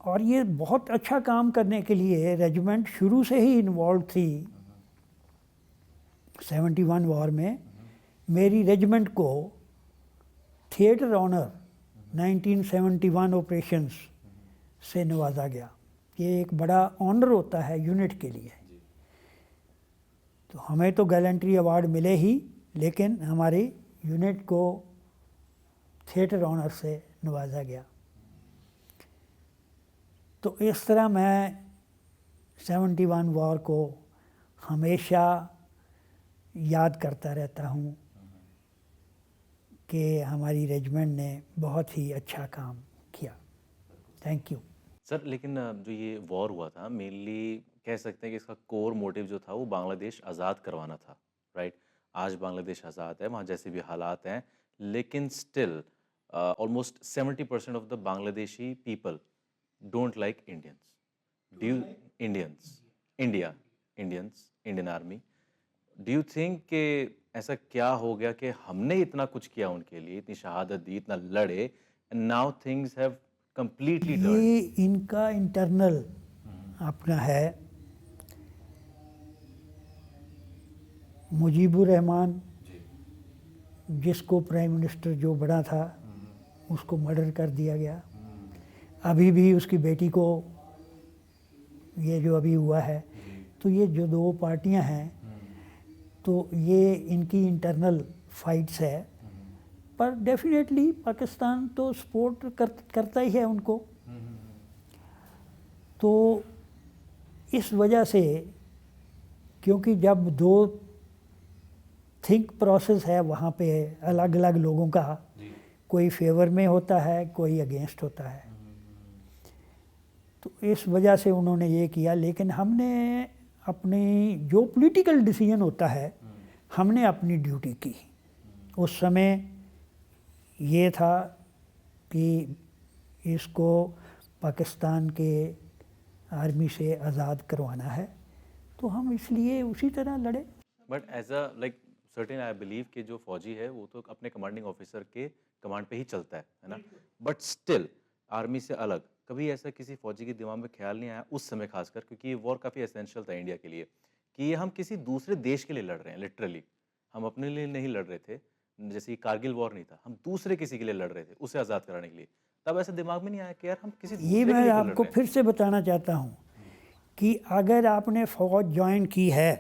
और ये बहुत अच्छा काम करने के लिए रेजिमेंट शुरू से ही इन्वॉल्व थी 71 वॉर में। मेरी रेजिमेंट को थिएटर ऑनर 1971 ऑपरेशंस से नवाजा गया। ये एक बड़ा ऑनर होता है यूनिट के लिए। तो हमें तो गैलेंट्री अवार्ड मिले ही, लेकिन हमारी यूनिट को थिएटर ऑनर से नवाजा गया। तो इस तरह मैं 71 वॉर को हमेशा याद करता रहता हूँ कि हमारी रेजिमेंट ने बहुत ही अच्छा काम किया। Thank you sir. लेकिन जो ये वॉर हुआ था मेनली कह सकते हैं कि इसका कोर मोटिव जो था वो बांग्लादेश आज़ाद करवाना था, राइट। आज बांग्लादेश आज़ाद है, वहाँ जैसे भी हालात हैं, लेकिन still almost 70% of the Bangladeshi people don't like Indians. Do you Indian army, do you think कि ऐसा क्या हो गया कि हमने इतना कुछ किया उनके लिए, इतनी शहादत दी, इतना लड़े, and now things have completely ये इनका इंटरनल अपना है। मुजीबुर रहमान जिसको प्राइम मिनिस्टर जो बड़ा था उसको मर्डर कर दिया गया। अभी भी उसकी बेटी को ये जो अभी हुआ है, तो ये जो दो पार्टियां हैं तो ये इनकी इंटरनल फाइट्स है। पर डेफिनेटली पाकिस्तान तो सपोर्ट करता ही है उनको। तो इस वजह से, क्योंकि जब दो थिंक प्रोसेस है वहाँ पे अलग अलग लोगों का, कोई फेवर में होता है, कोई अगेंस्ट होता है, तो इस वजह से उन्होंने ये किया। लेकिन हमने अपनी जो पॉलिटिकल डिसीजन होता है, हमने अपनी ड्यूटी की। उस समय ये था कि इसको पाकिस्तान के आर्मी से आज़ाद करवाना है, तो हम इसलिए उसी तरह लड़े। But as a like certain I believe कि जो फौजी है वो तो अपने कमांडिंग ऑफिसर के कमांड पे ही चलता है ना। बट स्टिल आर्मी से अलग कभी ऐसा किसी फौजी के दिमाग में ख्याल नहीं आया उस समय, खासकर क्योंकि ये वॉर काफ़ी एसेंशियल था इंडिया के लिए, कि ये हम किसी दूसरे देश के लिए लड़ रहे हैं। लिटरली हम अपने लिए नहीं लड़ रहे थे, जैसे कि कारगिल वॉर नहीं था, हम दूसरे किसी के लिए लड़ रहे थे, उसे आज़ाद कराने के लिए। तब ऐसे दिमाग में नहीं आया कि यार हम किसी दूसरे ये के मैं लिए क्यों लड़ आपको रहे हैं? फिर से बताना चाहता हूँ कि अगर आपने फ़ौज ज्वाइन की है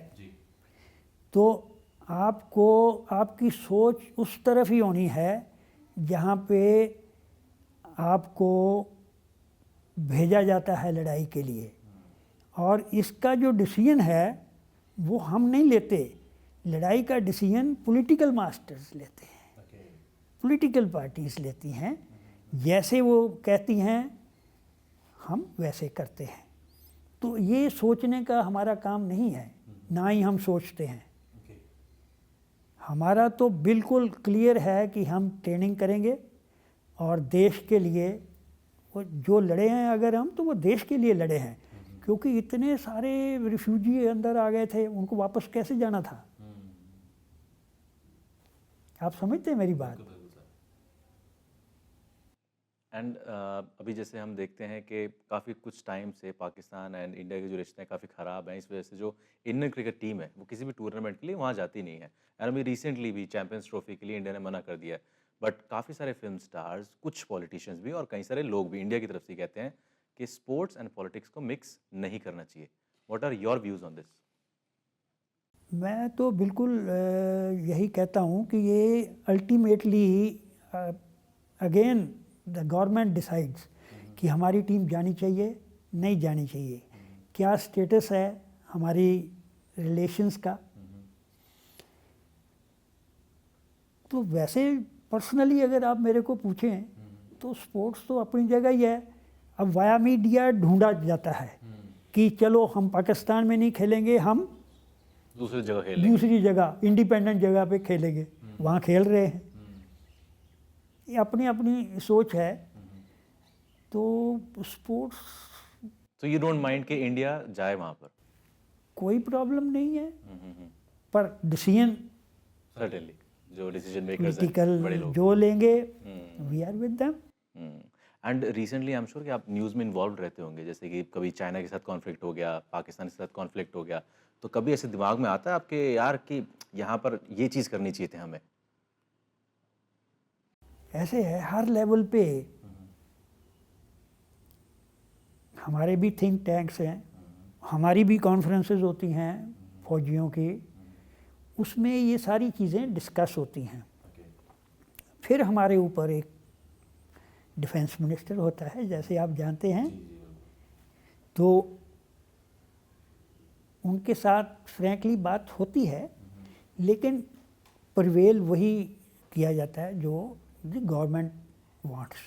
तो आपको आपकी सोच उस तरफ ही होनी है जहाँ पे आपको भेजा जाता है लड़ाई के लिए। और इसका जो डिसीजन है वो हम नहीं लेते, लड़ाई का डिसीजन पॉलिटिकल मास्टर्स लेते हैं, पॉलिटिकल पार्टीज लेती हैं। जैसे वो कहती हैं हम वैसे करते हैं। तो ये सोचने का हमारा काम नहीं है, ना ही हम सोचते हैं। हमारा तो बिल्कुल क्लियर है कि हम ट्रेनिंग करेंगे और देश के लिए, वो जो लड़े हैं अगर हम, तो वो देश के लिए लड़े हैं। क्योंकि इतने सारे रिफ्यूजी अंदर आ गए थे, उनको वापस कैसे जाना था? आप समझते हैं मेरी बात? एंड अभी जैसे हम देखते हैं कि काफ़ी कुछ टाइम से पाकिस्तान एंड इंडिया के जो रिश्ते हैं काफ़ी ख़राब हैं, इस वजह से जो इंडियन क्रिकेट टीम है वो किसी भी टूर्नामेंट के लिए वहाँ जाती नहीं है। एंड अभी रिसेंटली भी चैंपियंस ट्रॉफी के लिए इंडिया ने मना कर दिया है। बट काफ़ी सारे फिल्म स्टार्स, कुछ पॉलिटिशियंस भी और कई सारे लोग भी इंडिया की तरफ से कहते हैं कि स्पोर्ट्स एंड पॉलिटिक्स को मिक्स नहीं करना चाहिए। What are your views on this? मैं तो बिल्कुल यही कहता हूँ कि ये ultimately again the government decides कि हमारी टीम जानी चाहिए, नहीं जानी चाहिए, क्या स्टेटस है हमारी रिलेशंस का। तो वैसे पर्सनली अगर आप मेरे को पूछें तो स्पोर्ट्स तो अपनी जगह ही है। अब वाया मीडिया ढूंढा जाता है कि चलो हम पाकिस्तान में नहीं खेलेंगे, हम दूसरी जगह खेलेंगे। दूसरी जगह इंडिपेंडेंट जगह पे खेलेंगे, वहाँ खेल रहे हैं। ये अपनी अपनी सोच है। तो स्पोर्ट्स तो यू डोंट माइंड कि इंडिया जाए वहाँ पर? कोई प्रॉब्लम नहीं है, पर डिसीजन सर्टेनली जो डिसीजन मेकर्स हैं, पॉलिटिकल बड़े लोग। जो लेंगे we are with them. And recently I am sure कि आप न्यूज़ में इन्वॉल्व रहते होंगे, जैसे कि कभी चाइना के साथ कॉन्फ्लिक्ट हो गया, पाकिस्तान के साथ कॉन्फ्लिक्ट हो गया, तो कभी ऐसे दिमाग में आता है आपके यार कि यहाँ पर ये चीज़ करनी चाहिए थी हमें? ऐसे है हर लेवल पे। हमारे भी थिंक टैंक्स हैं, हमारी भी कॉन्फ्रेंसेस होती हैं फौजियों की, उसमें ये सारी चीज़ें डिस्कस होती हैं। फिर हमारे ऊपर एक डिफेंस मिनिस्टर होता है, जैसे आप जानते हैं, तो उनके साथ फ्रैंकली बात होती है, लेकिन प्रवेल वही किया जाता है जो द गवर्नमेंट वांट्स,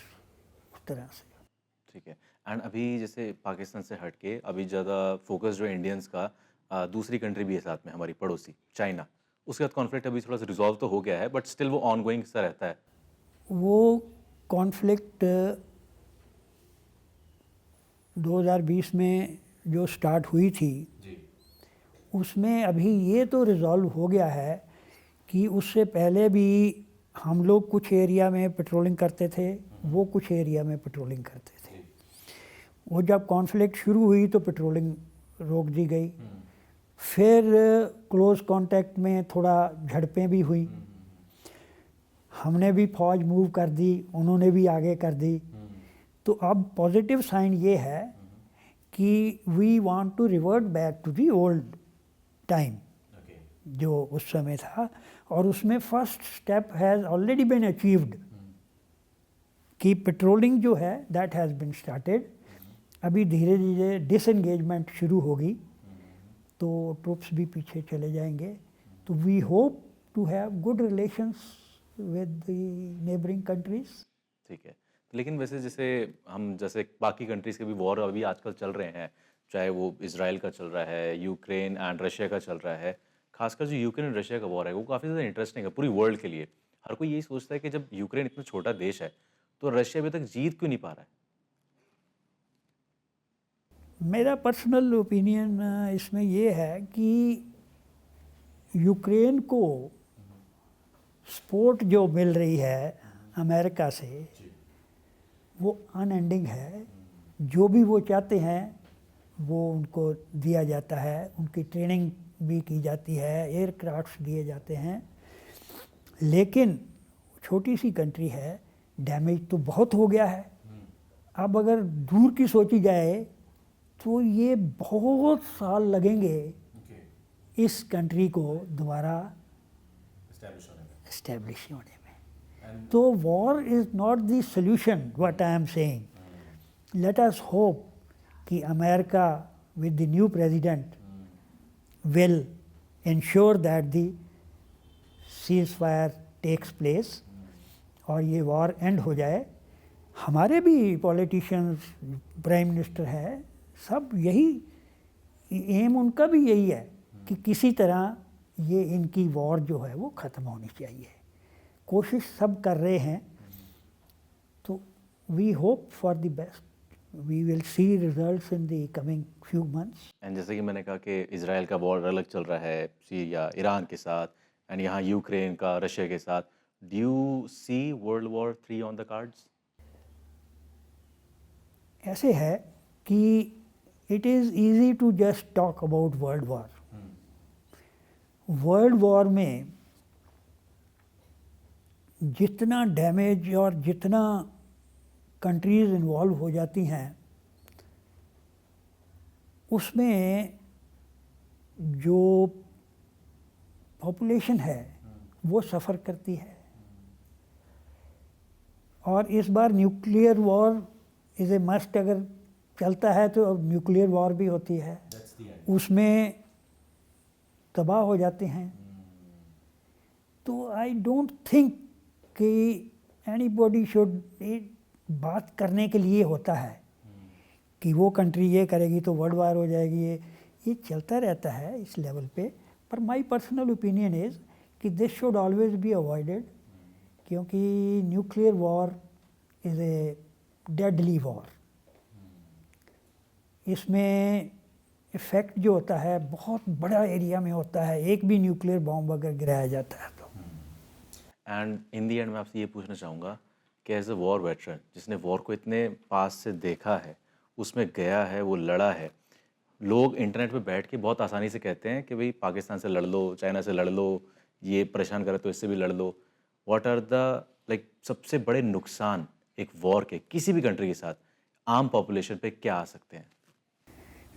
उस तरह से। ठीक है। एंड अभी जैसे पाकिस्तान से हट के अभी ज़्यादा फोकस जो इंडियंस का दूसरी कंट्री भी है साथ में, हमारी पड़ोसी चाइना, उसके साथ कॉन्फ्लिक्ट अभी थोड़ा सा रिजॉल्व तो हो गया है, बट स्टिल वो ऑन गोइंग सा रहता है। वो कॉन्फ्लिक्ट 2020 में जो स्टार्ट हुई थी, उसमें अभी ये तो रिजॉल्व हो गया है कि उससे पहले भी हम लोग कुछ एरिया में पेट्रोलिंग करते थे, वो कुछ एरिया में पेट्रोलिंग करते थे। वो जब कॉन्फ्लिक्ट शुरू हुई तो पेट्रोलिंग रोक दी गई। फिर क्लोज कांटेक्ट में थोड़ा झड़पें भी हुई, हमने भी फौज मूव कर दी, उन्होंने भी आगे कर दी। तो अब पॉजिटिव साइन ये है कि we want to revert back to the old time जो उस समय था, और उसमें first step has already been achieved कि पेट्रोलिंग जो है दैट हैज़ बीन स्टार्टेड। अभी धीरे धीरे डिसएंगेजमेंट शुरू होगी तो ट्रूप्स भी पीछे चले जाएंगे। तो we hope to have good relations with the neighbouring countries. ठीक है। लेकिन वैसे जैसे हम जैसे बाकी कंट्रीज़ के भी वॉर अभी आजकल चल रहे हैं, चाहे वो इजराइल का चल रहा है, यूक्रेन एंड रशिया का चल रहा है। खासकर जो यूक्रेन एंड रशिया का वॉर है वो काफ़ी ज़्यादा इंटरेस्टिंग है पूरी वर्ल्ड के लिए। हर कोई यही सोचता है कि जब यूक्रेन इतना छोटा देश है तो रशिया अभी तक जीत क्यों नहीं पा रहा है? मेरा पर्सनल ओपिनियन इसमें ये है कि यूक्रेन को सपोर्ट जो मिल रही है अमेरिका से वो अनएंडिंग है। जो भी वो चाहते हैं वो उनको दिया जाता है, उनकी ट्रेनिंग भी की जाती है, एयरक्राफ्ट्स दिए जाते हैं। लेकिन छोटी सी कंट्री है, डैमेज तो बहुत हो गया है। अब अगर दूर की सोची जाए तो ये बहुत साल लगेंगे इस कंट्री को दोबारा एस्टेब्लिश होने में। तो war is not the solution, what I am saying. Let us hope कि America with the new president will ensure that the ceasefire takes place और ये वॉर एंड हो जाए। हमारे भी पॉलिटिशियंस, प्राइम मिनिस्टर है, सब यही एम उनका भी यही है कि किसी तरह ये इनकी वॉर जो है वो ख़त्म होनी चाहिए। कोशिश सब कर रहे हैं। तो we hope for the best. We will see results in the coming few months. And जैसे कि मैंने कहा कि इजराइल का वॉर अलग चल रहा है सीरिया ईरान के साथ, एंड यहाँ यूक्रेन का रशिया के साथ। Do you see world war 3 on the cards? कैसे है कि it is easy to just talk about world war. World war में जितना डैमेज और जितना कंट्रीज़ इन्वॉल्व हो जाती हैं, उसमें जो पॉपुलेशन है वो सफ़र करती है। और इस बार nuclear war is a must, अगर चलता है तो अब न्यूक्लियर वॉर भी होती है, उसमें तबाह हो जाते हैं। तो आई डोंट थिंक कि एनीबॉडी शुड, बात करने के लिए होता है कि वो कंट्री ये करेगी तो वर्ल्ड वार हो जाएगी, ये चलता रहता है इस लेवल पे। पर माय पर्सनल ओपिनियन इज़ कि this should always be avoided, क्योंकि nuclear war is a deadly war. इसमें इफ़ेक्ट जो होता है बहुत बड़ा एरिया में होता है, एक भी न्यूक्लियर बॉम्ब अगर गिराया जाता है तो। एंड इन दी एंड मैं आपसे ये पूछना चाहूँगा कि एज ए वॉर वेटरन, जिसने वॉर को इतने पास से देखा है, उसमें गया है, वो लड़ा है, लोग इंटरनेट पे बैठ के बहुत आसानी से कहते हैं कि भाई पाकिस्तान से लड़ लो, चाइना से लड़ लो, ये परेशान करे तो इससे भी लड़ लो। व्हाट आर द सबसे बड़े नुकसान एक वॉर के किसी भी कंट्री के साथ आम पॉपुलेशन पे क्या आ सकते हैं?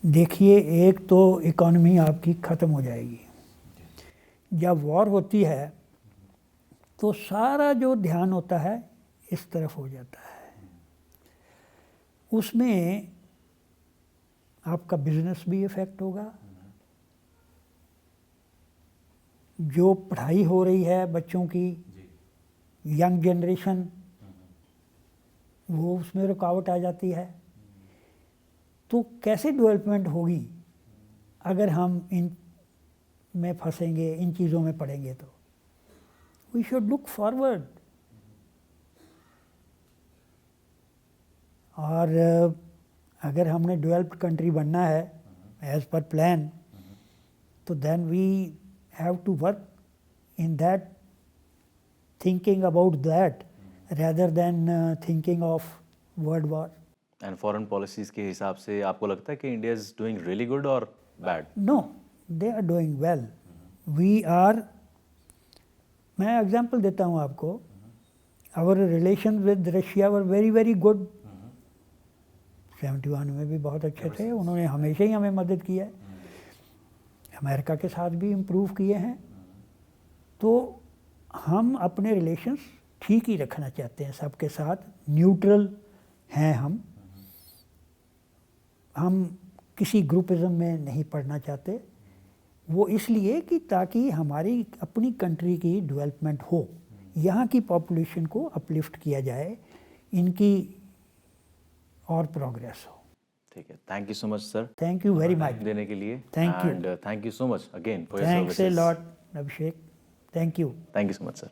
देखिए, एक तो इकॉनमी आपकी ख़त्म हो जाएगी। जब वॉर होती है तो सारा जो ध्यान होता है इस तरफ हो जाता है। उसमें आपका बिजनेस भी इफ़ेक्ट होगा, जो पढ़ाई हो रही है बच्चों की, यंग जनरेशन, वो उसमें रुकावट आ जाती है। तो कैसे डेवलपमेंट होगी अगर हम इन में फंसेंगे, इन चीज़ों में पड़ेंगे? तो वी शुड लुक फॉरवर्ड। और अगर हमने डेवलप्ड कंट्री बनना है एज पर प्लान, तो then we have to work in that, thinking about that rather than thinking of world war. And foreign policies के हिसाब से आपको लगता है कि India is doing really good और bad? No, they are doing well. We are, मैं एग्जांपल देता हूँ आपको, our relations with Russia were very very good. 71 में भी बहुत अच्छे थे, उन्होंने हमेशा ही हमें मदद किया है। अमेरिका के साथ भी इम्प्रूव किए हैं। तो हम अपने रिलेशंस ठीक ही रखना चाहते हैं सबके साथ, न्यूट्रल हैं हम किसी ग्रुपिज्म में नहीं पड़ना चाहते। वो इसलिए कि ताकि हमारी अपनी कंट्री की डेवलपमेंट हो, यहाँ की पॉपुलेशन को अपलिफ्ट किया जाए, इनकी और प्रोग्रेस हो। ठीक है, thank you so much sir, thank you very much देने के लिए। Thank you. And thank you so much again for your thanks A services. Lot Abhishek, thank you. Thank you so much sir.